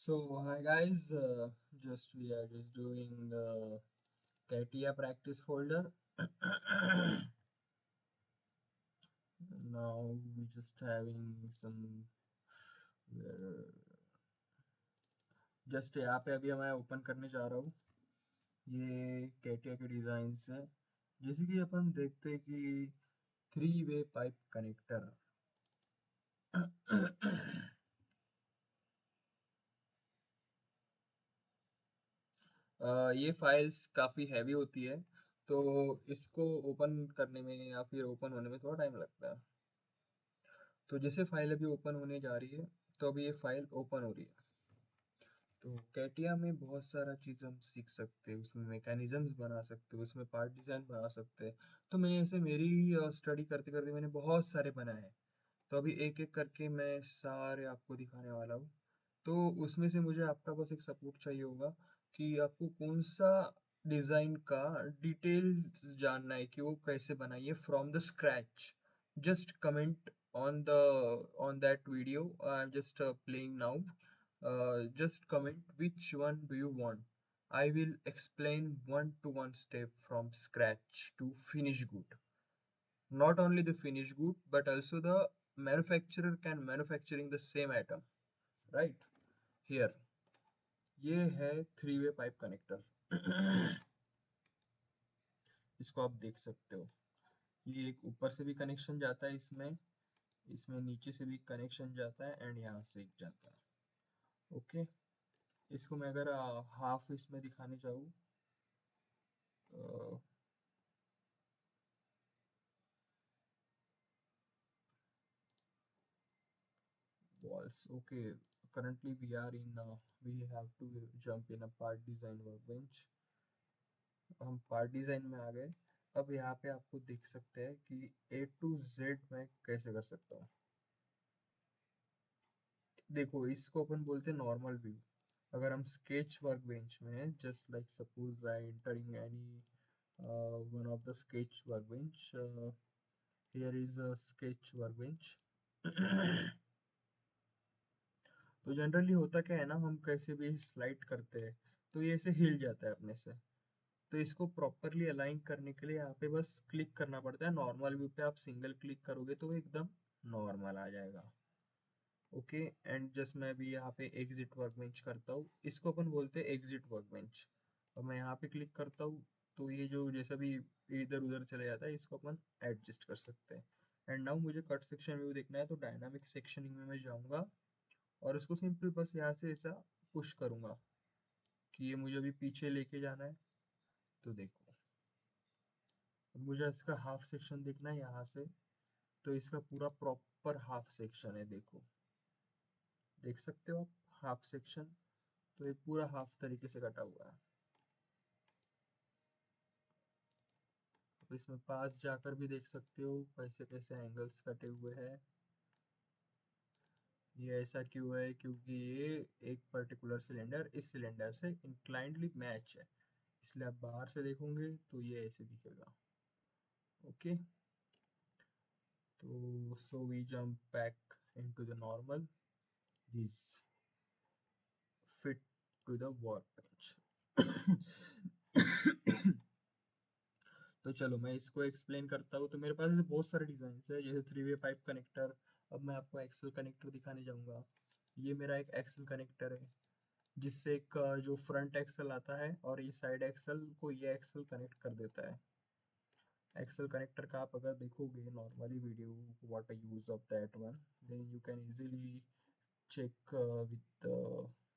So hi guys, just we are just doing CATIA practice folder. Now we just having some just यहाँ पे अभी मैं open करने जा रहा हूँ। ये CATIA के डिजाइन है। जैसे कि अपन देखते हैं कि थ्री वे पाइप कनेक्टर। ये फाइल्स काफ़ी हैवी होती है, तो इसको ओपन करने में या फिर ओपन होने में थोड़ा टाइम लगता है। तो जैसे फाइल अभी ओपन होने जा रही है, तो अभी ये फाइल ओपन हो रही है। तो कैटिया में बहुत सारा चीज़ हम सीख सकते हैं, उसमें मैकेनिज्म्स बना सकते हैं, उसमें पार्ट डिज़ाइन बना सकते हैं। तो मैं ऐसे मेरी स्टडी करते करते मैंने बहुत सारे बनाए हैं। तो अभी एक एक करके मैं सारे आपको दिखाने वाला हूँ। तो उसमें से मुझे आपका बस एक सपोर्ट चाहिए होगा कि आपको कौन सा डिज़ाइन का डिटेल्स जानना है कि वो कैसे बनाइए from the scratch. Just comment on the on that video. I'm just playing now. Just comment which one do you want. I will explain one to one step from scratch to finish good. Not only the finish good, but also the manufacturer can manufacturing the same item. Right here, ये है three way pipe connector. इसको आप देख सकते हो। ये एक ऊपर से भी कनेक्शन जाता है इसमें, इसमें नीचे से भी कनेक्शन जाता है एंड यहाँ से एक जाता है। ओके, इसको मैं अगर हाफ इसमें दिखाने चाहूँ, walls. Okay, currently we are in we have to jump in a part design workbench. हम पार्ट डिजाइन में आ गए। अब यहाँ पे आपको देख सकते हैं कि A to Z मैं कैसे कर सकता हूँ। देखो, इसको अपन बोलते हैं नॉर्मल व्यू। अगर हम स्केच वर्कबेंच में just like suppose I entering any one of the sketch workbench. Here is a sketch workbench. तो जनरली होता क्या है ना, हम कैसे भी स्लाइड करते हैं तो ये ऐसे हिल जाता है अपने से। तो इसको प्रॉपरली अलाइन करने के लिए यहाँ पे बस क्लिक करना पड़ता है। नॉर्मल व्यू पे आप सिंगल क्लिक करोगे तो वो एकदम नॉर्मल आ जाएगा। ओके, एंड जस्ट मैं भी यहाँ पे एग्जिट वर्कबेंच करता हूँ। इसको अपन बोलते हैं एग्जिट वर्कबेंच। और मैं यहाँ पे क्लिक करता हूँ तो ये जो जैसा भी इधर उधर चले जाता है, इसको अपन एडजस्ट कर सकते हैं। एंड नाउ मुझे कट सेक्शन व्यू देखना है, तो डायनामिक सेक्शनिंग में मैं जाऊँगा और उसको सिंपल बस यहाँ से ऐसा पुश करूँगा कि ये मुझे अभी पीछे लेके जाना है। तो देखो, अब मुझे इसका हाफ सेक्शन देखना है यहाँ से, तो इसका पूरा प्रॉपर हाफ सेक्शन है। देखो, देख सकते हो आप हाफ सेक्शन। तो ये पूरा हाफ तरीके से कटा हुआ है। तो इसमें पास जाकर भी देख सकते हो कैसे कैसे एंगल्स कटे हुए हैं। ये ऐसा क्यों है? क्योंकि ये एक पर्टिकुलर सिलेंडर इस सिलेंडर से इंक्लाइंडली मैच है, इसलिए आप बाहर से देखोगे तो ये ऐसे दिखेगा। ओके, तो so we jump back into the normal. This fit to the workbench. तो चलो मैं इसको एक्सप्लेन करता हूँ। तो मेरे पास ऐसे बहुत सारे डिजाइन है, जैसे थ्री वे पाइप कनेक्टर। अब मैं आपको एक्सेल कनेक्टर दिखाने जाऊंगा। ये मेरा एक एक्सेल कनेक्टर है, जिससे एक जो फ्रंट एक्सेल आता है और ये साइड एक्सेल को ये एक्सेल कनेक्ट कर देता है। एक्सेल कनेक्टर का आप अगर देखोगे normally video, what I use of that one, then you can easily check with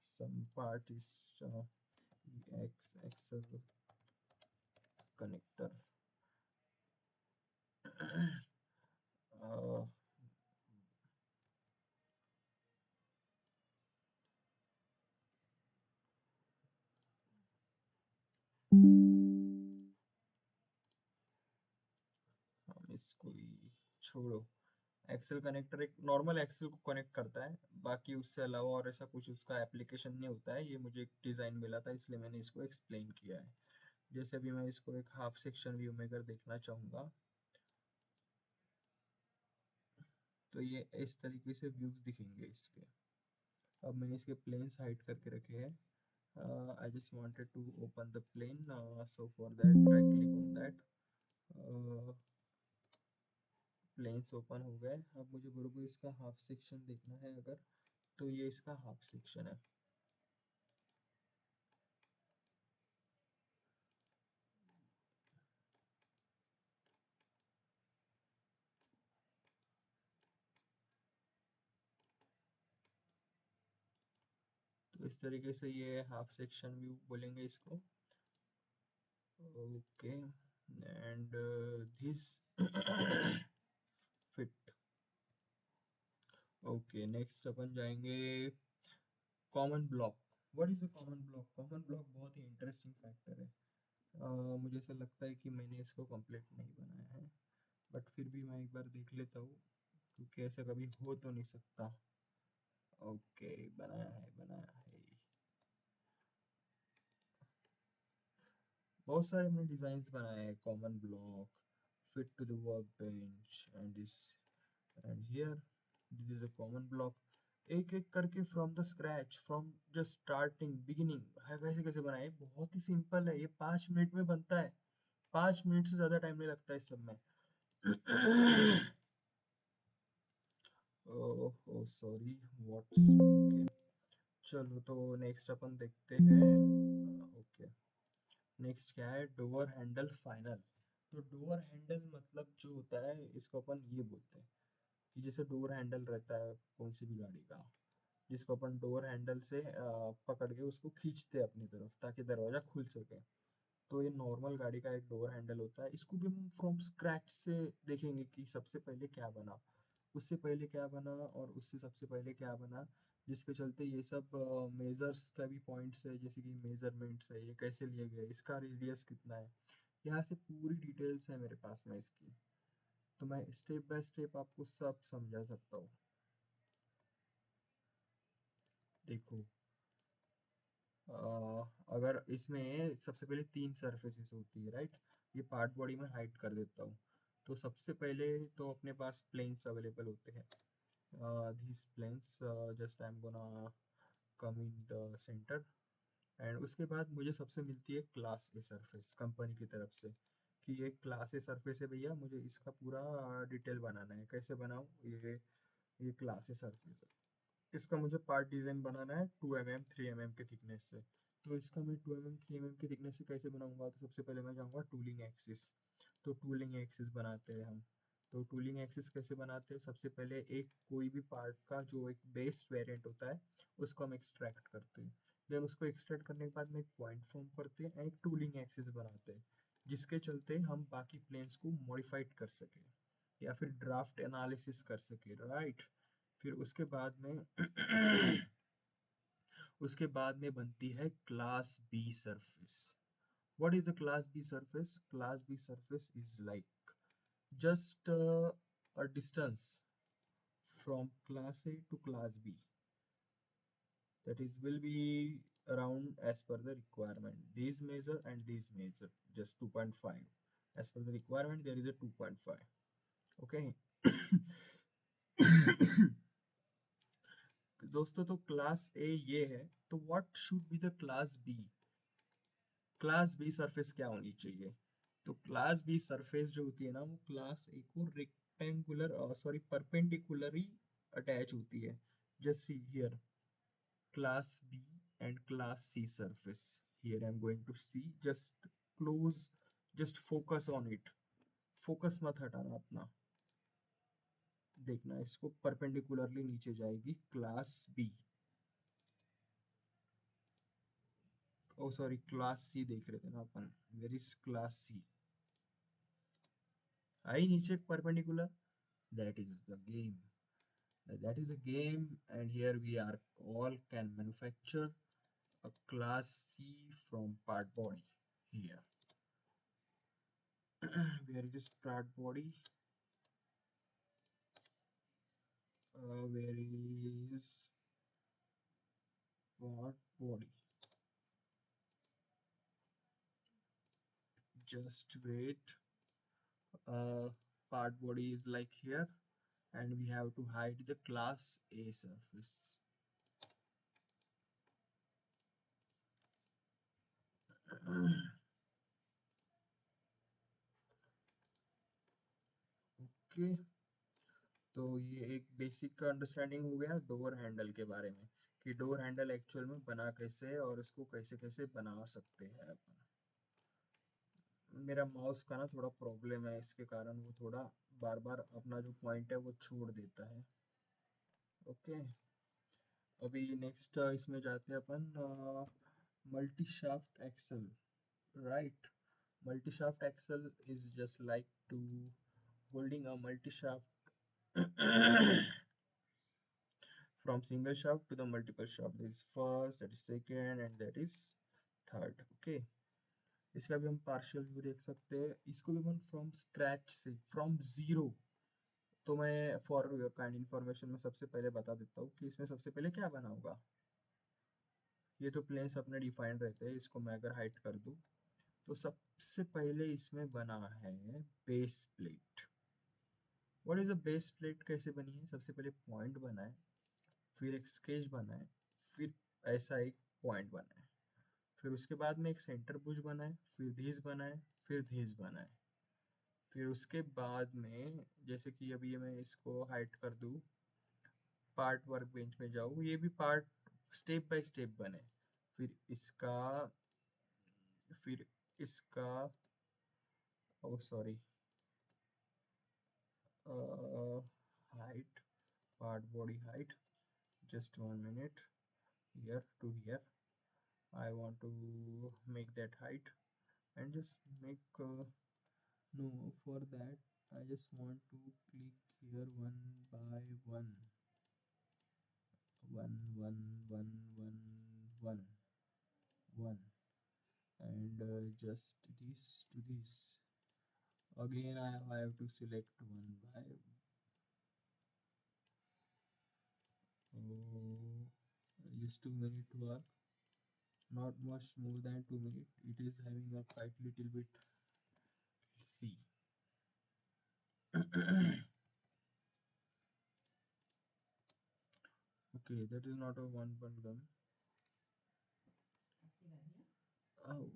some part is excel connector. uh, हम इसको ही छोड़ो। एक्सेल कनेक्टर एक नॉर्मल एक्सेल को कनेक्ट करता है, बाकी उससे अलावा और ऐसा कुछ उसका एप्लीकेशन नहीं होता है। ये मुझे एक डिज़ाइन मिला था, इसलिए मैंने इसको एक्सप्लेन किया है। जैसे अभी मैं इसको एक हाफ सेक्शन व्यू में अगर देखना चाहूँगा, तो ये इस तरीके से व्यूज दिखेंगे इसके। अब मैंने इसके प्लेन्स हाइड करके रखे हैं. I just wanted to open the plane, so for that I click on that. Planes open हो गए. अब मुझे बरोबर इसका हाफ सेक्शन देखना है अगर, तो ये इसका हाफ सेक्शन है. तो इस तरीके से ये हाफ सेक्शन व्यू बोलेंगे इसको. Okay, and this fit. Okay, next अपन जाएंगे common block. What is a common block? Common block बहुत ही इंटरेस्टिंग फैक्टर है. मुझे ऐसा लगता है कि मैंने इसको कंप्लीट नहीं बनाया है, बट फिर भी मैं एक बार देख लेता हूँ, क्योंकि ऐसा कभी हो तो नहीं सकता. ओके, बनाया है बनाया है. बहुत सारे हमने डिजाइन्स बनाए हैं. Common block, fit to the work bench, and this, and here this is a common block. एक एक करके from the scratch, from just starting beginning है. वैसे कैसे बनाए? बहुत ही सिंपल है. ये 5 मिनट में बनता है. 5 मिनट से ज्यादा टाइम नहीं लगता है इस सब में. Oh sorry, what's. चलो तो नेक्स्ट अपन देखते हैं. ओके, नेक्स्ट क्या है? Door handle final. तो डोर हैंडल मतलब जो होता है, इसको अपन ये बोलते हैं कि जैसे डोर हैंडल रहता है कौन सी भी गाड़ी का, जिसको अपन डोर हैंडल से पकड़ के उसको खींचते हैं अपनी तरफ ताकि दरवाजा खुल सके. तो ये नॉर्मल गाड़ी का एक डोर हैंडल होता है. इसको भी हम फ्रॉम स्क्रैच से देखेंगे कि सबसे पहले क्या बना, उससे पहले क्या बना, और उससे सबसे पहले क्या बना, जिसके चलते ये सब मेजर्स का भी पॉइंट्स है, जैसे कि मेजरमेंट्स है, ये कैसे लिए गए, इसका रेडियस कितना है, यहाँ से पूरी डिटेल्स है मेरे पास में इसकी. तो मैं स्टेप बाय स्टेप आपको सब समझा सकता हूँ. देखो, अगर इसमें सबसे पहले 3 सरफेसेस होती है, राइट. ये पार्ट बॉडी में हाइड कर देता हूँ. तो सबसे पहले तो अपने पास प्लेन्स अवेलेबल होते हैं. these planes, just I'm gonna come in the center. And उसके बाद मुझे सबसे मिलती है क्लास ए सरफेस कंपनी की तरफ से, कि ये क्लास ए सरफेस है भैया, मुझे इसका पूरा डिटेल बनाना है. कैसे बनाऊँ? ये क्लास ए सरफेस है, इसका मुझे पार्ट डिजाइन बनाना है 2 mm 3 mm के थिकनेस से. तो इसका मैं 2 mm 3 mm के थिकनेस से कैसे बनाऊंगा? तो सबसे पहले मैं जाऊंगा टूलिंग एक्सिस. तो टूलिंग एक्सिस बनाते हैं हम. तो टूलिंग एक्सिस कैसे बनाते हैं? सबसे पहले एक कोई भी पार्ट का जो एक बेस वेरिएंट होता है, उसको हम एक्सट्रैक्ट करते हैं. देन उसको एक्सट्रैक्ट करने के बाद में एक पॉइंट फॉर्म करते हैं एंड एक टूलिंग एक्सिस बनाते हैं, जिसके चलते हम बाकी प्लेन्स को मॉडिफाइड कर सके या फिर ड्राफ्ट एनालिसिस कर सके, राइट. फिर उसके बाद में बनती है class B surface. What is the class B surface? Class B surface is like just a distance from class A to class B, that is will be around as per the requirement. These measure and these measure just 2.5. As per the requirement there is a 2.5. Okay. दोस्तों, तो class ए ये है, तो what should be the class B? Class B surface क्या होनी चाहिए? तो class B surface जो होती है ना, वो क्लास ए को रेक्टेंगुलर, सॉरी, परपेंडिकुलरली अटैच होती है. Just see here, class B and class C surface. Here I'm going to see, just close, just focus on it. Focus मत हटाना अपना, देखना इसको परपेंडिकुलरली नीचे जाएगी class B. Oh sorry, class C देख रहे थे ना अपन. Where is class C? आई नीचे perpendicular. That is the game. That is a game, and here we are all can manufacture a class C from part body. Here where it is part body, where is part body? Just wait. uh, Part body is like here, and we have to hide the class A surface. Okay, तो ये एक basic understanding हो गया door handle के बारे में, कि door handle actual में बना कैसे है और इसको कैसे कैसे बना सकते हैं अपन। मेरा माउस का ना थोड़ा प्रॉब्लम है, इसके कारण वो थोड़ा बार बार अपना जो पॉइंट है वो छोड़ देता है। ओके, अभी नेक्स्ट इसमें जाते हैं अपन multi shaft axle, right. Multi shaft axle is just like to holding a multi shaft from single shaft to the multiple shaft. There is first, that is second, and that is third. Okay, इसका भी हम partial view देख सकते हैं, इसको भी हम from scratch से, फ्रॉम जीरो। तो मैं फॉर योर काइंड इन्फॉर्मेशन में सबसे पहले बता देता हूँ कि इसमें सबसे पहले क्या बना होगा। ये तो प्लेन्स अपने डिफाइंड रहते हैं, इसको मैं अगर हाइट कर दूँ तो सबसे पहले इसमें बना है base plate. What is a base plate, कैसे बनी है? सबसे पहले पॉइंट बना है, फिर एक स्केच बना है, फिर ऐसा एक पॉइंट बना है, फिर उसके बाद में एक सेंटर बुश बना है, फिर धीस बना है, फिर धीस बना है, फिर उसके बाद में जैसे कि अभी ये मैं इसको हाइड कर दूँ, पार्ट वर्क बेंच में जाऊँ, ये भी पार्ट स्टेप बाय स्टेप बने, फिर इसका, फिर इसका, oh sorry, height, part body height, just 1 minute, here to here, I want to make that height and just make no, for that I just want to click here one by one, one, one, and just this to this. Again I have to select one by, oh, just 2 minute work, not much more than 2 minutes. It is having a quite little bit. See. Okay, that is not a one point gun. Oh,